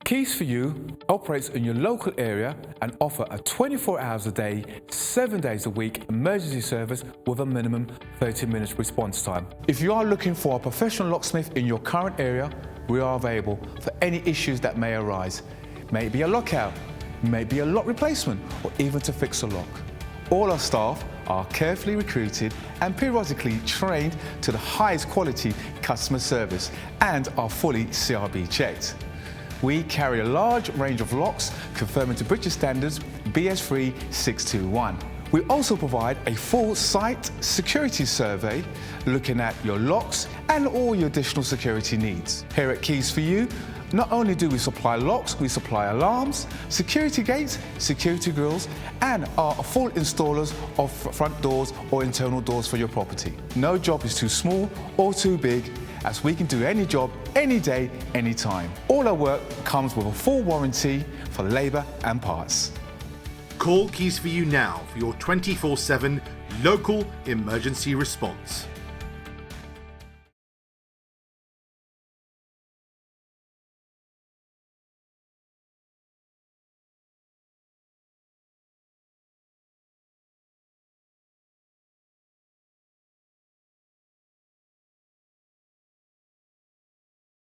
KEYS4U operates in your local area and offer a 24 hours a day, 7 days a week emergency service with a minimum 30 minutes response time. If you are looking for a professional locksmith in your current area, we are available for any issues that may arise. May it be a lockout, may it be a lock replacement, or even to fix a lock. All our staff are carefully recruited and periodically trained to the highest quality customer service and are fully CRB checked. We carry a large range of locks conforming to British standards BS3 621. We also provide a full site security survey looking at your locks and all your additional security needs. Here at KEYS4U, not only do we supply locks, we supply alarms, security gates, security grills, and are full installers of front doors or internal doors for your property. No job is too small or too big, as we can do any job, any day, any time. All our work comes with a full warranty for labour and parts. Call KEYS4U now for your 24/7 local emergency response.